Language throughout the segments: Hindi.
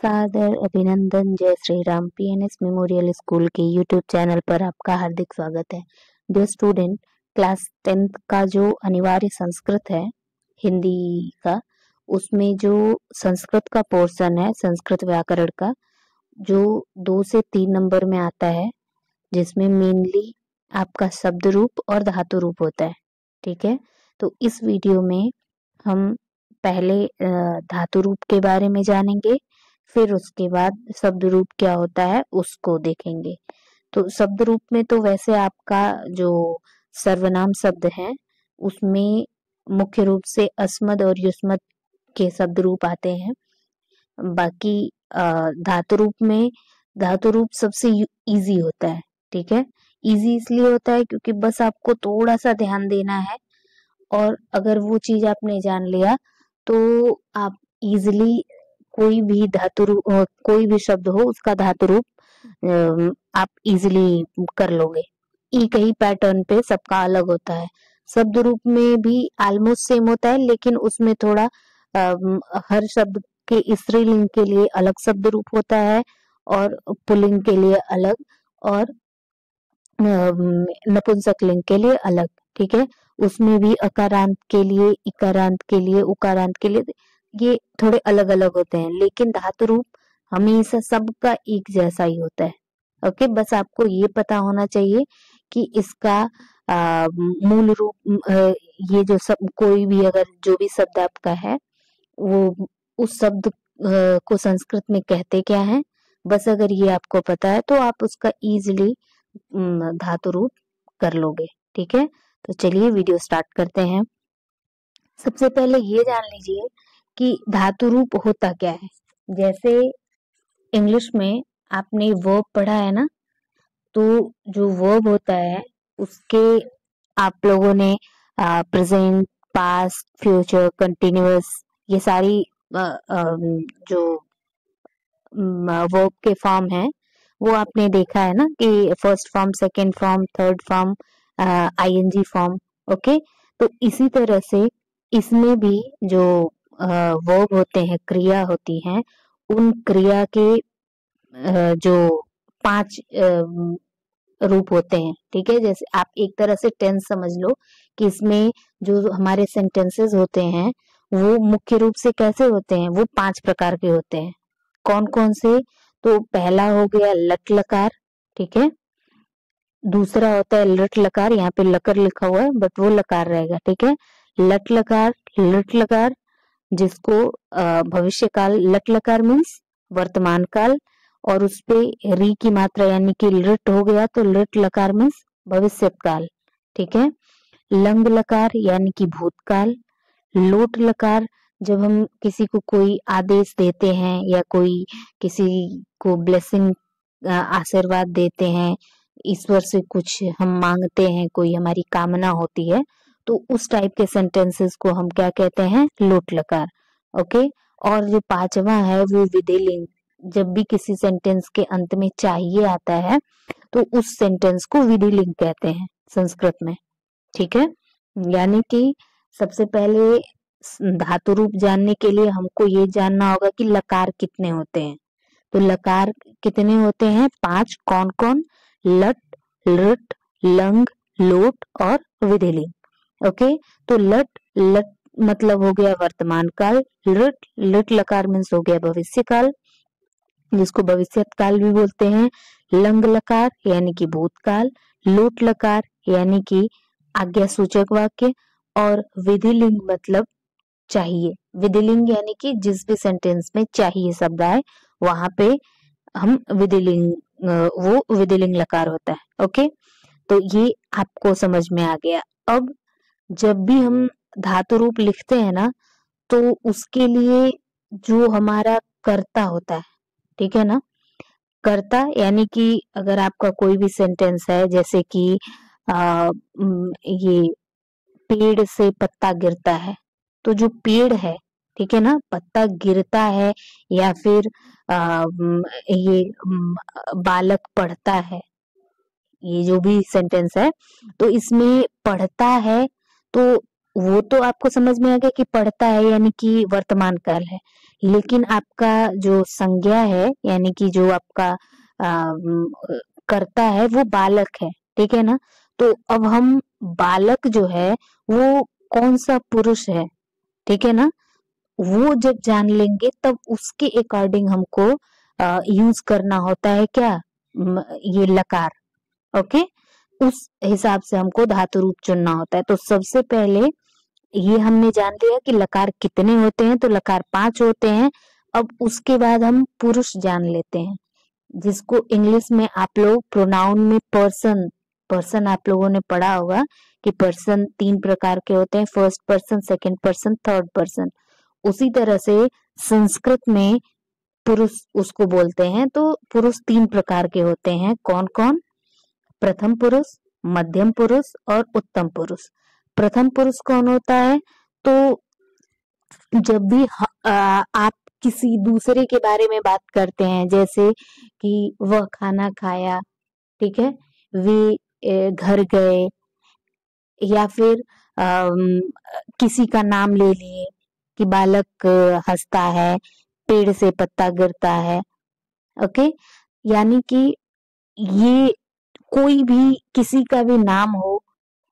सादर अभिनंदन। जय Shri Ram. PNS memorial school के यूट्यूब चैनल पर आपका हार्दिक स्वागत है। डियर स्टूडेंट, क्लास 10th का जो अनिवार्य संस्कृत है हिंदी का, उसमें जो संस्कृत का पोर्शन है, संस्कृत व्याकरण का, जो 2 से 3 नंबर में आता है, जिसमें मेनली आपका शब्द रूप और धातु रूप होता है। ठीक है, तो इस वीडियो में हम पहले धातु रूप के बारे में जानेंगे, फिर उसके बाद शब्द रूप क्या होता है उसको देखेंगे। तो शब्द रूप में तो वैसे आपका जो सर्वनाम शब्द है उसमें मुख्य रूप से अस्मद और युष्मद के शब्द रूप आते हैं। बाकी धातु रूप में धातु रूप सबसे इजी होता है। ठीक है, इजी इसलिए होता है क्योंकि बस आपको थोड़ा सा ध्यान देना है, और अगर वो चीज आपने जान लिया तो आप इजिली कोई भी धातु रूप, कोई भी शब्द हो उसका धातु रूप आप इजिली कर लोगे। एक ही पैटर्न पे सबका अलग होता है। शब्द रूप में भी ऑलमोस्ट सेम होता है, लेकिन उसमें थोड़ा हर शब्द के स्त्रीलिंग के लिए अलग शब्द रूप होता है और पुल्लिंग के लिए अलग, और नपुंसकलिंग के लिए अलग। ठीक है, उसमें भी अकारांत के लिए, इकारांत के लिए, उकारांत के लिए ये थोड़े अलग अलग होते हैं, लेकिन धातु रूप हमेशा सबका एक जैसा ही होता है। ओके, बस आपको ये पता होना चाहिए कि इसका मूल रूप ये जो सब कोई भी अगर जो भी शब्द आपका है वो उस शब्द को संस्कृत में कहते क्या है, बस अगर ये आपको पता है तो आप उसका इजीली धातु रूप कर लोगे। ठीक है, तो चलिए वीडियो स्टार्ट करते हैं। सबसे पहले ये जान लीजिए कि धातु रूप होता क्या है। जैसे इंग्लिश में आपने वर्ब पढ़ा है ना, तो जो वर्ब होता है उसके आप लोगों ने प्रेजेंट, पास्ट, फ्यूचर, कंटिन्यूअस, ये सारी जो वर्ब के फॉर्म है वो आपने देखा है ना, कि first form, second form, third form, ING form. Okay, तो इसी तरह से इसमें भी जो वर्ब होते हैं, क्रिया होती हैं, उन क्रिया के जो 5 रूप होते हैं। ठीक है, जैसे आप एक तरह से टेंस समझ लो कि इसमें जो हमारे सेंटेंसेस होते हैं वो मुख्य रूप से कैसे होते हैं, वो 5 प्रकार के होते हैं। कौन कौन से? तो पहला हो गया लट लकार। ठीक है, दूसरा होता है लट लकार, यहाँ पे लकर लिखा हुआ है बट वो लकार रहेगा। ठीक है, लट लकार, लट लकार, जिसको भविष्य काल, लट लकार मीन्स वर्तमान काल, और उसपे री की मात्रा यानी कि लट हो गया तो लट लकार मीन्स भविष्य काल। ठीक है, लंग लकार यानी कि भूतकाल, लोट लकार जब हम किसी को कोई आदेश देते हैं या कोई किसी को ब्लेसिंग, आशीर्वाद देते हैं, ईश्वर से कुछ हम मांगते हैं, कोई हमारी कामना होती है, तो उस टाइप के सेंटेंसेस को हम क्या कहते हैं? लोट लकार। ओके, और जो 5वां है वो विधिलिंग। जब भी किसी सेंटेंस के अंत में चाहिए आता है तो उस सेंटेंस को विधिलिंग कहते हैं संस्कृत में। ठीक है, यानी कि सबसे पहले धातु रूप जानने के लिए हमको ये जानना होगा कि लकार कितने होते हैं। तो लकार कितने होते हैं? 5। कौन कौन? लट, लट, लंग, लोट और विधिलिंग। ओके, तो लट, लट मतलब हो गया वर्तमान काल, लट, लट लकार मीन्स हो गया भविष्य काल, जिसको भविष्य काल भी बोलते हैं, लंग लकार यानी कि भूतकाल, लोट लकार यानी कि आज्ञा सूचक वाक्य, और विधिलिंग मतलब चाहिए। विधिलिंग यानी कि जिस भी सेंटेंस में चाहिए शब्द आए वहां पे हम विधिलिंग, वो विधिलिंग लकार होता है। ओके, तो ये आपको समझ में आ गया। अब जब भी हम धातु रूप लिखते हैं ना, तो उसके लिए जो हमारा कर्ता होता है, ठीक है ना, कर्ता यानी कि अगर आपका कोई भी सेंटेंस है, जैसे कि ये पेड़ से पत्ता गिरता है, तो जो पेड़ है, ठीक है ना, पत्ता गिरता है, या फिर ये बालक पढ़ता है, ये जो भी सेंटेंस है, तो इसमें पढ़ता है, तो वो तो आपको समझ में आ गया कि पढ़ता है यानी कि वर्तमान काल है। लेकिन आपका जो संज्ञा है यानी कि जो आपका कर्ता है वो बालक है, ठीक है ना। तो अब हम बालक जो है वो कौन सा पुरुष है, ठीक है ना, वो जब जान लेंगे तब उसके अकॉर्डिंग हमको यूज करना होता है क्या, ये लकार। ओके, उस हिसाब से हमको धातु रूप चुनना होता है। तो सबसे पहले ये हमने जान लिया कि लकार कितने होते हैं, तो लकार 5 होते हैं। अब उसके बाद हम पुरुष जान लेते हैं, जिसको इंग्लिश में आप लोग प्रोनाउन में पर्सन, पर्सन आप लोगों ने पढ़ा होगा कि पर्सन 3 प्रकार के होते हैं, first person, second person, third person. उसी तरह से संस्कृत में पुरुष उसको बोलते हैं। तो पुरुष 3 प्रकार के होते हैं, कौन कौन, प्रथम पुरुष, मध्यम पुरुष और उत्तम पुरुष। प्रथम पुरुष कौन होता है, तो जब भी आप किसी दूसरे के बारे में बात करते हैं, जैसे कि वह खाना खाया, ठीक है, वे घर गए, या फिर किसी का नाम ले लिए कि बालक हंसता है, पेड़ से पत्ता गिरता है। ओके, यानी कि ये कोई भी किसी का भी नाम हो,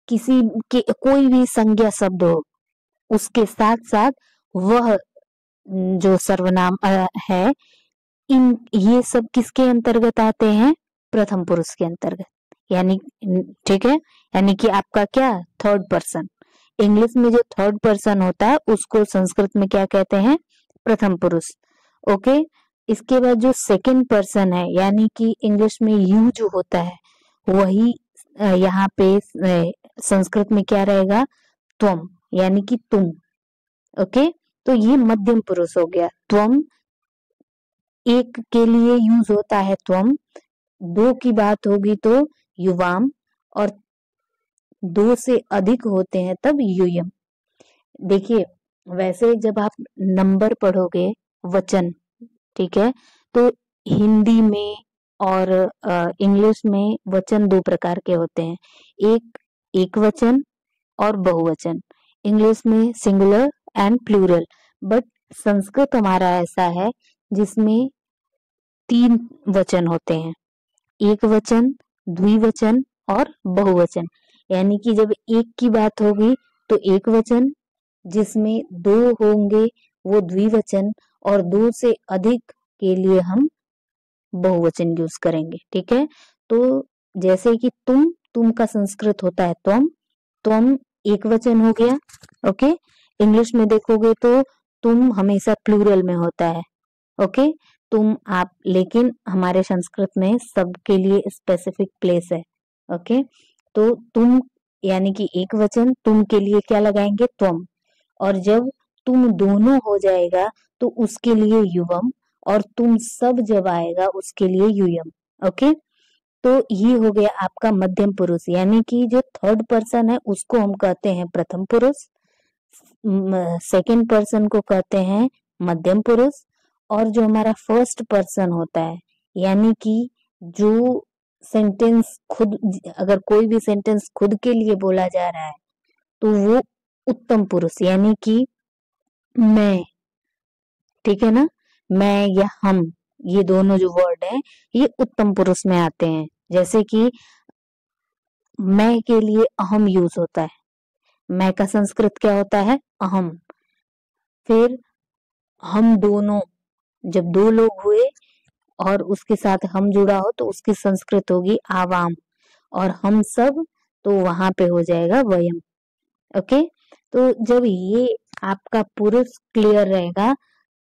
किसी के कोई भी संज्ञा शब्द हो, उसके साथ साथ वह जो सर्वनाम है, इन ये सब किसके अंतर्गत आते हैं, प्रथम पुरुष के अंतर्गत। यानी ठीक है, यानी कि आपका क्या, थर्ड पर्सन। इंग्लिश में जो थर्ड पर्सन होता है उसको संस्कृत में क्या कहते हैं, प्रथम पुरुष। ओके, इसके बाद जो सेकंड पर्सन है, यानी कि इंग्लिश में यू जो होता है, वही यहाँ पे संस्कृत में क्या रहेगा, त्वम, यानी कि तुम। ओके, तो ये मध्यम पुरुष हो गया। त्वम एक के लिए यूज होता है त्वम, 2 की बात होगी तो युवाम, और 2 से अधिक होते हैं तब यूयम। देखिए, वैसे जब आप नंबर पढ़ोगे, वचन, ठीक है, तो हिंदी में और इंग्लिश में वचन 2 प्रकार के होते हैं, एक वचन और बहुवचन। इंग्लिश में singular and plural, but Sanskrit हमारा ऐसा है जिसमें 3 वचन होते हैं, एक वचन, द्विवचन और बहुवचन। यानी कि जब एक की बात होगी तो एक वचन, जिसमें 2 होंगे वो द्विवचन, और 2 से अधिक के लिए हम बहुवचन यूज करेंगे, ठीक है। तो जैसे कि तुम का संस्कृत होता है त्वम, त्वम एक वचन हो गया। ओके, इंग्लिश में देखोगे तो तुम हमेशा प्लूरल में होता है। ओके, तुम आप, लेकिन हमारे संस्कृत में सबके लिए स्पेसिफिक प्लेस है। ओके, तो तुम यानी कि एक वचन, तुम के लिए क्या लगाएंगे, त्वम, और जब तुम दोनों हो जाएगा तो उसके लिए युवम, और तुम सब जब आएगा उसके लिए यूयम। ओके, तो ये हो गया आपका मध्यम पुरुष, यानी कि जो थर्ड पर्सन है उसको हम कहते हैं प्रथम पुरुष, सेकंड पर्सन को कहते हैं मध्यम पुरुष, और जो हमारा फर्स्ट पर्सन होता है, यानी कि जो सेंटेंस खुद, अगर कोई भी सेंटेंस खुद के लिए बोला जा रहा है तो वो उत्तम पुरुष, यानी कि मैं, ठीक है ना, मैं या हम, ये दोनों जो वर्ड है ये उत्तम पुरुष में आते हैं। जैसे कि मैं के लिए अहम यूज होता है, मैं का संस्कृत क्या होता है, अहम। फिर हम दोनों, जब 2 लोग हुए और उसके साथ हम जुड़ा हो तो उसकी संस्कृत होगी आवाम, और हम सब तो वहां पे हो जाएगा वयम। ओके, तो जब ये आपका पुरुष क्लियर रहेगा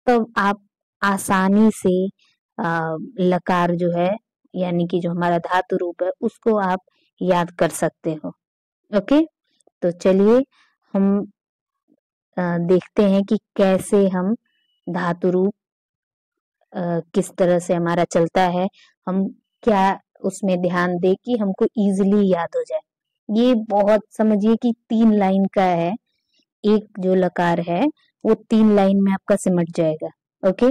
तब आप आसानी से लकार जो है, यानी कि जो हमारा धातु रूप है, उसको आप याद कर सकते हो। ओके, तो चलिए हम देखते हैं कि कैसे हम धातु रूप किस तरह से हमारा चलता है, हम क्या उसमें ध्यान दे कि हमको इजीली याद हो जाए। ये बहुत समझिए कि 3 लाइन का है, एक जो लकार है वो 3 लाइन में आपका सिमट जाएगा। ओके,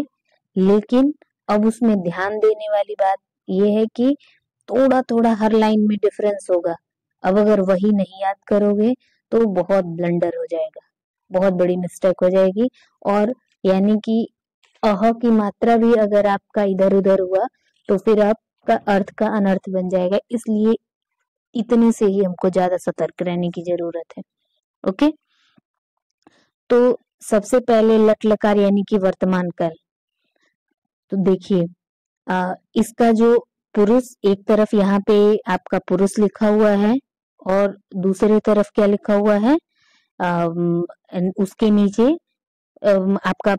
लेकिन अब उसमें ध्यान देने वाली बात ये है कि थोड़ा थोड़ा हर लाइन में डिफरेंस होगा। अब अगर वही नहीं याद करोगे तो बहुत ब्लंडर हो जाएगा, बहुत बड़ी मिस्टेक हो जाएगी। और यानी कि अह की मात्रा भी अगर आपका इधर उधर हुआ तो फिर आपका अर्थ का अनर्थ बन जाएगा, इसलिए इतने से ही हमको ज्यादा सतर्क रहने की जरूरत है। ओके, तो सबसे पहले लट लकार यानी कि वर्तमान काल। तो देखिए इसका जो पुरुष, एक तरफ यहाँ पे आपका पुरुष लिखा हुआ है और दूसरी तरफ क्या लिखा हुआ है, उसके नीचे आपका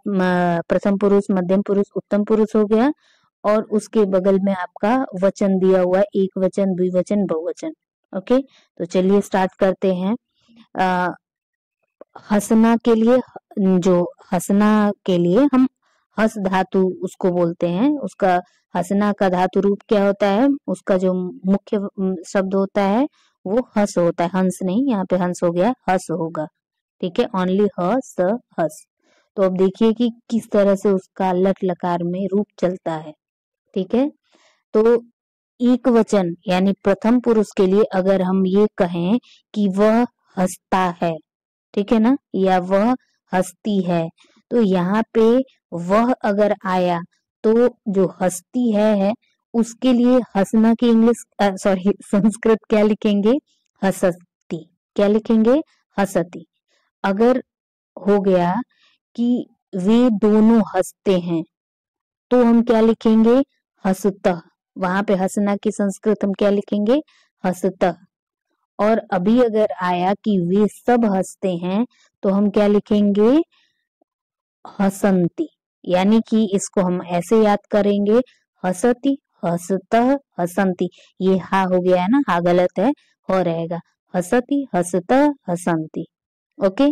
प्रथम पुरुष, मध्यम पुरुष, उत्तम पुरुष हो गया और उसके बगल में आपका वचन दिया हुआ है, एक वचन, द्विवचन, बहुवचन। ओके, तो चलिए स्टार्ट करते हैं। हंसना के लिए, जो हंसना के लिए हम हस धातु उसको बोलते हैं, उसका हंसना का धातु रूप क्या होता है, उसका जो मुख्य शब्द होता है वो हस होता है, हंस नहीं, यहाँ पे हंस हो गया, हस होगा। ठीक है, ओनली हस। तो अब देखिए कि किस तरह से उसका लट लकार में रूप चलता है। ठीक है, तो एक वचन यानी प्रथम पुरुष के लिए अगर हम ये कहें कि वह हंसता है, ठीक है ना, या वह हंसती है, तो यहाँ पे वह अगर आया तो जो हंसती है उसके लिए हंसना की इंग्लिश सॉरी संस्कृत क्या लिखेंगे, हसती। क्या लिखेंगे, हसती। अगर हो गया कि वे दोनों हंसते हैं तो हम क्या लिखेंगे, हंसतः। वहां पे हंसना की संस्कृत हम क्या लिखेंगे, हंसतः। और अभी अगर आया कि वे सब हंसते हैं तो हम क्या लिखेंगे, हसंती। यानी कि इसको हम ऐसे याद करेंगे, हसती, हसतः, हसंती। ये हा हो गया है ना, हा गलत है, हो रहेगा, हसती, हसतः, हसंती। ओके,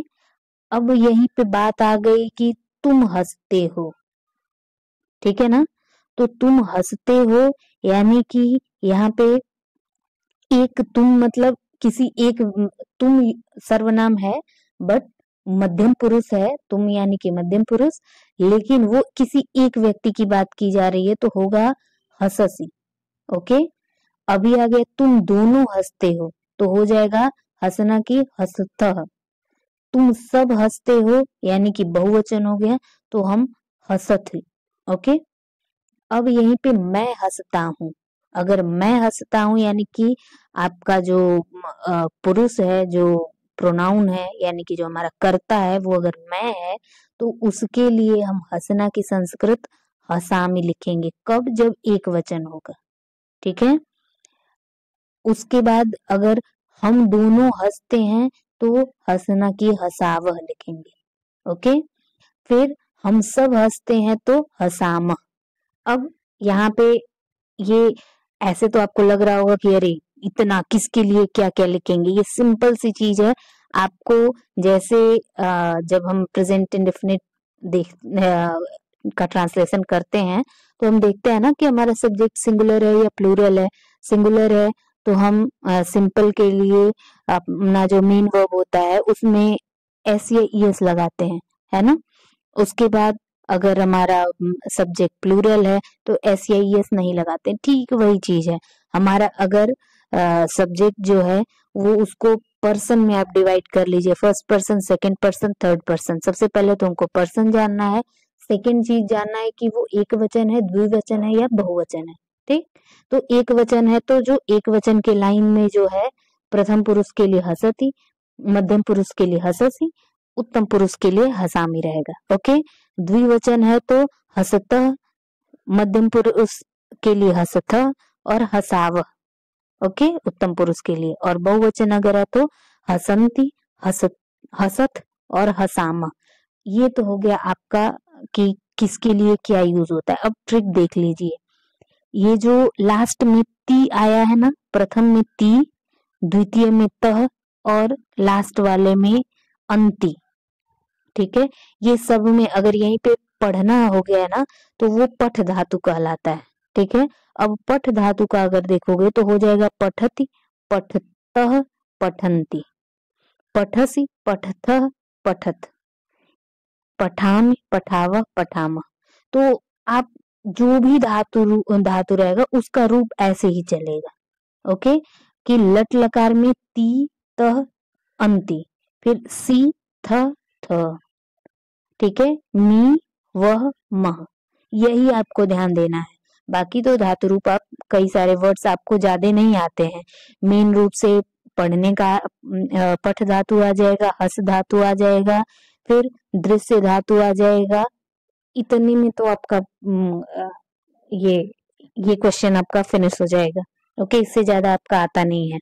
अब यहीं पे बात आ गई कि तुम हंसते हो, ठीक है ना, तो तुम हंसते हो यानी कि यहाँ पे एक तुम मतलब किसी एक, तुम सर्वनाम है बट मध्यम पुरुष है, तुम यानी कि मध्यम पुरुष, लेकिन वो किसी एक व्यक्ति की बात की जा रही है तो होगा हससी। ओके, अभी आ गया तुम दोनों हंसते हो तो हो जाएगा हंसना की हंसतः। तुम सब हंसते हो यानी कि बहुवचन हो गया तो हम हसत। ओके, अब यहीं पे मैं हंसता हूँ, अगर मैं हंसता हूँ यानी कि आपका जो पुरुष है, जो प्रोनाउन है यानी कि जो हमारा कर्ता है वो अगर मैं है तो उसके लिए हम हंसना की संस्कृत हसामी लिखेंगे। कब, जब एक वचन होगा। ठीक है, उसके बाद अगर हम दोनों हंसते हैं तो हंसना की हसावह लिखेंगे। ओके, फिर हम सब हंसते हैं तो हसामह। अब यहाँ पे ये ऐसे तो आपको लग रहा होगा कि अरे इतना किसके लिए क्या क्या लिखेंगे, ये सिंपल सी चीज है। आपको जैसे जब हम प्रेजेंट इंडेफिनिट देख का ट्रांसलेशन करते हैं तो हम देखते हैं ना कि हमारा सब्जेक्ट सिंगुलर है या प्लूरल है। सिंगुलर है तो हम सिंपल के लिए अपना जो मेन वर्ब होता है उसमें एस या ईएस लगाते हैं, है ना। उसके बाद अगर हमारा सब्जेक्ट प्लूरल है तो एस या ईएस नहीं लगाते। ठीक वही चीज है हमारा, अगर सब्जेक्ट जो है वो उसको पर्सन में आप डिवाइड कर लीजिए, first person, second person, third person. सबसे पहले तो हमको पर्सन जानना है, सेकंड चीज जानना है कि वो एक वचन है, द्विवचन है या बहुवचन है। ठीक, तो एक वचन है तो जो एक वचन के लाइन में जो है प्रथम पुरुष के लिए हसती, मध्यम पुरुष के लिए हससी, उत्तम पुरुष के लिए हसामी रहेगा। ओके, द्विवचन है तो हसतः, मध्यम पुरुष के लिए हसथ और हसाव। ओके, उत्तम पुरुष के लिए। और बहुवचन अगर है तो हसंती, हसत, हसत और हसाम। ये तो हो गया आपका कि किसके लिए क्या यूज होता है। अब ट्रिक देख लीजिए, ये जो लास्ट में ती आया है ना, प्रथम में ती, द्वितीय में तह और लास्ट वाले में अंति। ठीक है, ये सब में अगर यहीं पे पढ़ना हो गया ना तो वो पठ धातु कहलाता है। ठीक है, अब पठ धातु का अगर देखोगे तो हो जाएगा पठति, पठतः, पठंती, पठसी, पठथः, पठत, पठामि, पठावः, पठामः। तो आप जो भी धातु रहेगा उसका रूप ऐसे ही चलेगा। ओके, कि लट लकार में ती, तह, अंति, फिर सी, थ, थ। ठीक है, मी, वह, मह, यही आपको ध्यान देना है। बाकी तो धातु रूप आप कई सारे वर्ड्स आपको ज्यादा नहीं आते हैं। मेन रूप से पढ़ने का पठ धातु आ जाएगा, हस धातु आ जाएगा, फिर दृश्य धातु आ जाएगा। इतने में तो आपका ये ये क्वेश्चन आपका फिनिश हो जाएगा। ओके, इससे ज्यादा आपका आता नहीं है।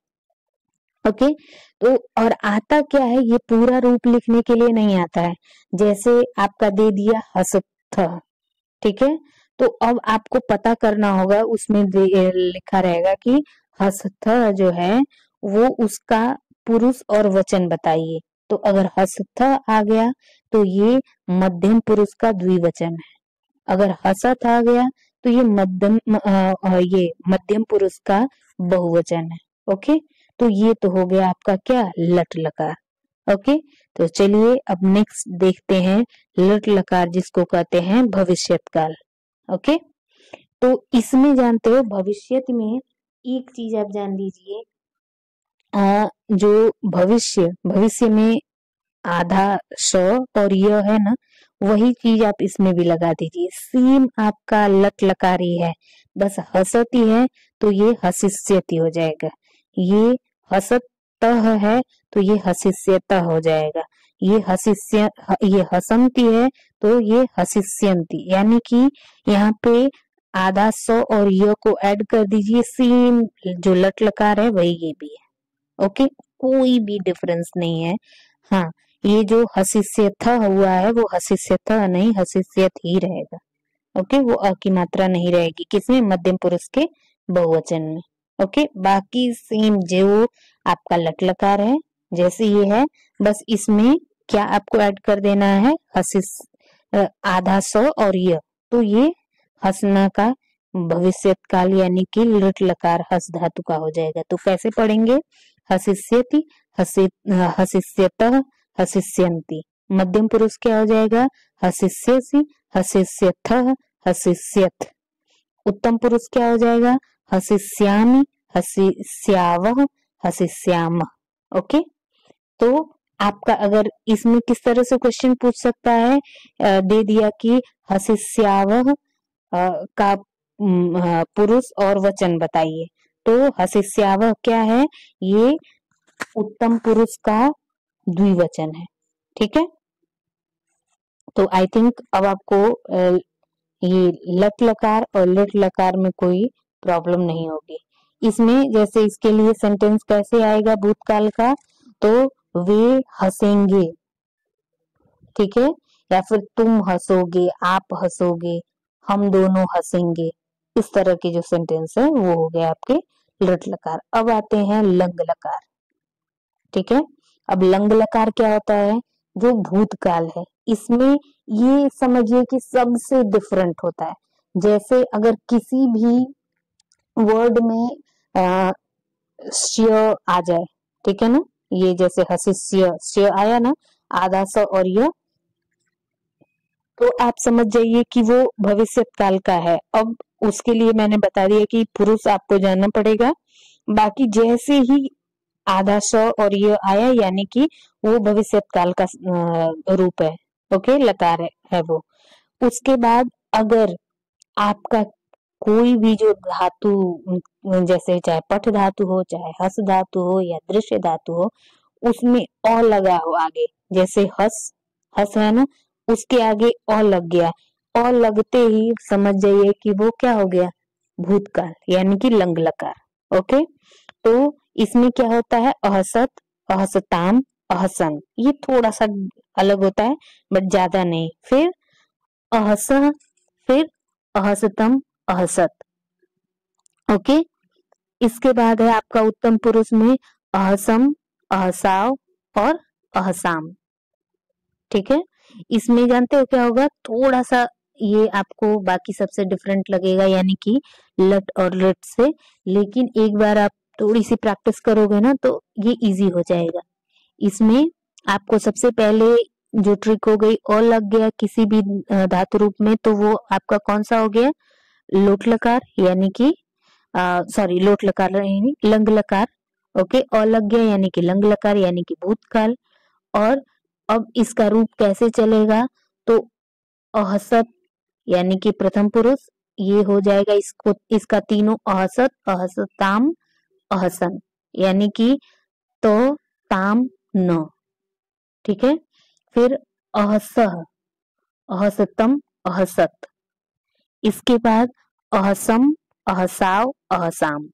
ओके, तो और आता क्या है, ये पूरा रूप लिखने के लिए नहीं आता है। जैसे आपका दे दिया हसथ, ठीक है, तो अब आपको पता करना होगा, उसमें लिखा रहेगा कि हसथ जो है वो उसका पुरुष और वचन बताइए। तो अगर हसथ आ गया तो ये मध्यम पुरुष का द्विवचन है। अगर हसत आ गया तो ये मध्यम पुरुष का बहुवचन है। ओके, तो ये तो हो गया आपका क्या, लट लकार। ओके, तो चलिए अब नेक्स्ट देखते हैं लट लकार, जिसको कहते हैं भविष्यत काल। ओके, तो इसमें जानते हो भविष्यत में एक चीज आप जान लीजिए, जो भविष्य में आधा श और य है ना, वही चीज आप इसमें भी लगा दीजिए। सेम आपका लट लकारी है, बस हसती है तो ये हसिष्यति हो जाएगा। ये हसत है तो ये हसिष्यत हो जाएगा। ये हसंती है तो ये हसिष्यंती, यानी कि यहाँ पे आधा स और य को ऐड कर दीजिए। सेम जो लट लकार है वही ये भी है। ओके, कोई भी डिफरेंस नहीं है। हाँ, ये जो हसिष्यथ हुआ है वो हसिष्यथ नहीं, हसिष्यत ही रहेगा। ओके, वो अ की मात्रा नहीं रहेगी, किसमें, मध्यम पुरुष के बहुवचन में। ओके, बाकी सेम जो आपका लट लकार है जैसे ये है, बस इसमें क्या आपको ऐड कर देना है, आधा स और य, तो ये हसना का भविष्यत काल यानी कि लट लकार हस धातु का हो जाएगा। तो कैसे पढ़ेंगे, हसिष्यति, हसिष्यतः, हसिष्यन्ति। मध्यम पुरुष क्या हो जाएगा, हसिष्यसि, हसिष्यथः, हसिष्यथ। उत्तम पुरुष क्या हो जाएगा, हसिष्यामि, हसिष्यावः, हसिष्यामः। ओके, तो आपका अगर इसमें किस तरह से क्वेश्चन पूछ सकता है, दे दिया कि हसिष्यावः का पुरुष और वचन बताइए, तो हसिष्यावः क्या है, ये उत्तम पुरुष का द्विवचन है। ठीक है, तो आई थिंक अब आपको ये लट लकार और लिट लकार में कोई प्रॉब्लम नहीं होगी। इसमें जैसे इसके लिए सेंटेंस कैसे आएगा भूतकाल का, तो वे हंसेंगे, ठीक है, या फिर तुम हंसोगे, आप हंसोगे, हम दोनों हंसेंगे, इस तरह के जो सेंटेंस है वो हो गए आपके लट लकार। अब आते हैं लंग लकार। ठीक है, अब लंग लकार क्या होता है, जो भूतकाल है, इसमें ये समझिए कि सबसे डिफरेंट होता है। जैसे अगर किसी भी वर्ड में श्य आ जाए, ठीक है ना, ये जैसे हसिष्य श्य आया ना, आधा स और य, तो आप समझ जाइए कि वो भविष्य काल का है। अब उसके लिए मैंने बता दिया कि पुरुष आपको जानना पड़ेगा। बाकी जैसे ही आधा स और ये आया, यानी कि वो भविष्य काल का रूप है। ओके, लकार है वो। उसके बाद अगर आपका कोई भी जो धातु, जैसे चाहे पठ धातु हो, चाहे हस धातु हो या दृश्य धातु हो, उसमें अ लगा हो आगे, जैसे हस, हस है ना, उसके आगे अ लग गया, अ लगते ही समझ जाइए कि वो क्या हो गया, भूतकाल यानी कि लंग लकार। ओके, तो इसमें क्या होता है, अहसत, अहसताम, अहसन, ये थोड़ा सा अलग होता है बट ज्यादा नहीं। फिर अहस, फिर अहसतम, अहसत। ओके, इसके बाद है आपका उत्तम पुरुष में अहसम, अहसाव और अहसाम। ठीक है, इसमें जानते हो क्या होगा, थोड़ा सा ये आपको बाकी सबसे डिफरेंट लगेगा, यानी कि लट और लट से, लेकिन एक बार आप थोड़ी सी प्रैक्टिस करोगे ना तो ये इजी हो जाएगा। इसमें आपको सबसे पहले जो ट्रिक हो गई, और लग गया किसी भी धातु रूप में, तो वो आपका कौन सा हो गया, लोट लकार, यानी कि सॉरी लोट लकार नहीं, लंग लकार। ओके, और लग गया यानी कि लंग लकार यानी कि भूतकाल। और अब इसका रूप कैसे चलेगा, तो अहसत यानी कि प्रथम पुरुष, ये हो जाएगा इसको, इसका तीनों अहसत, अहसताम, अहसन, यानी कि तो, ताम, न। ठीक है। फिर अहसह, अहसतम, अहसत। इसके बाद अहसम, अहसाव, अहसाम।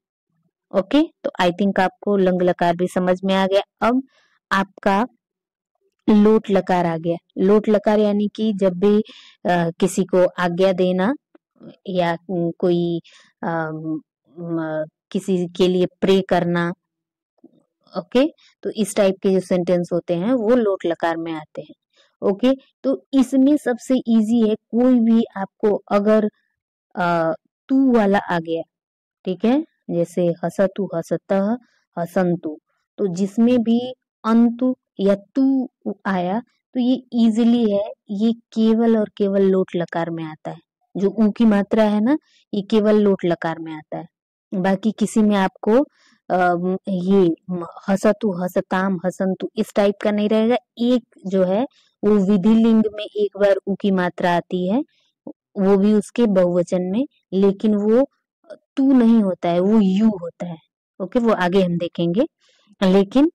ओके, तो आई थिंक आपको लंग लकार भी समझ में आ गया। अब आपका लोट लकार आ गया। लोट लकार यानी कि जब भी किसी को आज्ञा देना या कोई किसी के लिए प्रे करना, ओके, तो इस टाइप के जो सेंटेंस होते हैं वो लोट लकार में आते हैं। ओके, तो इसमें सबसे इजी है, कोई भी आपको अगर तू वाला आ गया, ठीक है, जैसे हसतु, हसतः, हसंतु, तो जिसमें भी अंतु या तू आया तो ये इजीली है, ये केवल और केवल लोट लकार में आता है। जो ऊ की मात्रा है ना, ये केवल लोट लकार में आता है। बाकी किसी में आपको ये हसतु, हसताम, हसंतु इस टाइप का नहीं रहेगा। एक जो है वो विधिलिंग में एक बार ऊ की मात्रा आती है, वो भी उसके बहुवचन में, लेकिन वो तू नहीं होता है, वो यू होता है। ओके, वो आगे हम देखेंगे। लेकिन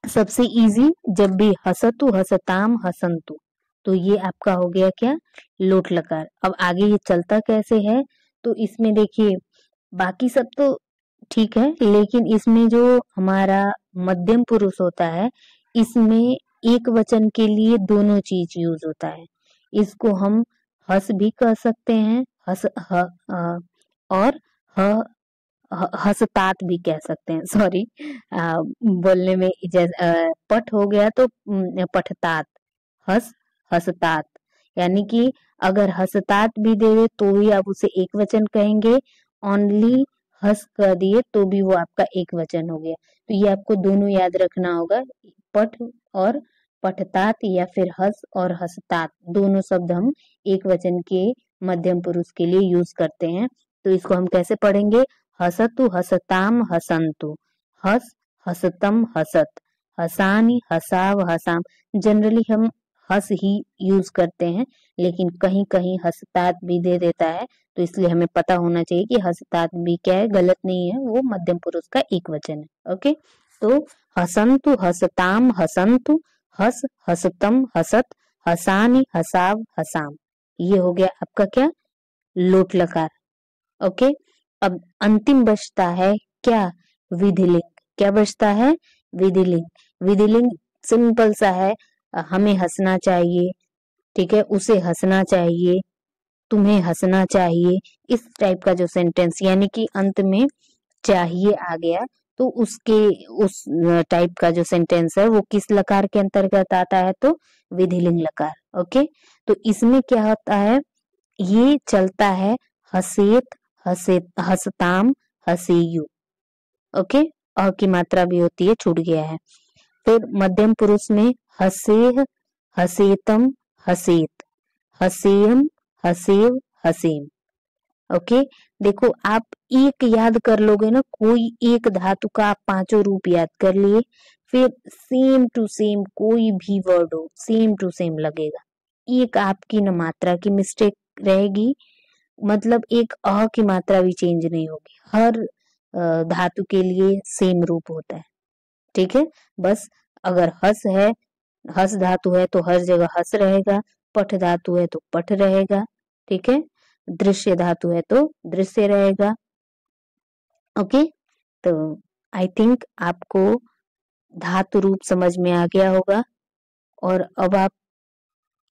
सबसे इजी जब भी हसतु, हसताम, हसंतु, तो ये आपका हो गया क्या, लोट लकार। अब आगे ये चलता कैसे है, तो इसमें देखिए बाकी सब तो ठीक है, लेकिन इसमें जो हमारा मध्यम पुरुष होता है, इसमें एक वचन के लिए दोनों चीज यूज होता है। इसको हम हस भी कह सकते हैं, हस और ह हसतात भी कह सकते हैं। सॉरी, बोलने में पठ हो गया तो पठतात, हस, हसतात, यानी कि अगर हसतात भी दे दे तो भी आप उसे एक वचन कहेंगे, ओनली हस कह दिए तो भी वो आपका एक वचन हो गया। तो ये आपको दोनों याद रखना होगा, पठ और पठतात, या फिर हस और हसतात, दोनों शब्द हम एक वचन के मध्यम पुरुष के लिए यूज करते हैं। तो इसको हम कैसे पढ़ेंगे, हसतु, हसताम, हसंतु, हस, हसतम, हसत, हसानी, हसाव, हसाम। जनरली हम हस ही यूज करते हैं, लेकिन कहीं कहीं हसतात भी दे देता है, तो इसलिए हमें पता होना चाहिए कि हसतात भी क्या है, गलत नहीं है, वो मध्यम पुरुष का एक वचन है। ओके, तो हसंतु, हसताम, हसंतु, हस, हसतम, हसत, हसानी, हसाव, हसाम। ये हो गया आपका क्या, लोट लकार। ओके, अब अंतिम बचता है क्या, विधिलिंग। क्या बचता है, विधिलिंग। विधिलिंग सिंपल सा है, हमें हंसना चाहिए, ठीक है, उसे हंसना चाहिए, तुम्हें हंसना चाहिए, इस टाइप का जो सेंटेंस, यानी कि अंत में चाहिए आ गया, तो उसके उस टाइप का जो सेंटेंस है वो किस लकार के अंतर्गत आता है, तो विधिलिंग लकार। ओके, तो इसमें क्या होता है, ये चलता है हसेत, हसेत, हसताम, हसेयु। ओके, अ की मात्रा भी होती है, छूट गया है। फिर मध्यम पुरुष में हसेह, हसेतम, हसेत, हसेयम, हसेव, हसेम। ओके, देखो आप एक याद कर लोगे ना, कोई एक धातु का आप पांचों रूप याद कर लिए, फिर सेम टू सेम कोई भी वर्ड हो सेम टू सेम लगेगा। एक आपकी न मात्रा की मिस्टेक रहेगी, मतलब एक अ की मात्रा भी चेंज नहीं होगी, हर धातु के लिए सेम रूप होता है। ठीक है, बस अगर हस है, हस धातु है तो हर जगह हस रहेगा, पठ धातु है तो पठ रहेगा, ठीक है, दृश्य धातु है तो दृश्य रहेगा। ओके, तो आई थिंक आपको धातु रूप समझ में आ गया होगा, और अब आप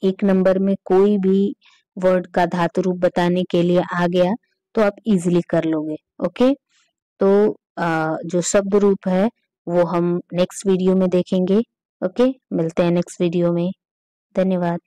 एक नंबर में कोई भी वर्ड का धातु रूप बताने के लिए आ गया तो आप इजीली कर लोगे। ओके, तो जो शब्द रूप है वो हम नेक्स्ट वीडियो में देखेंगे। ओके, मिलते हैं नेक्स्ट वीडियो में। धन्यवाद।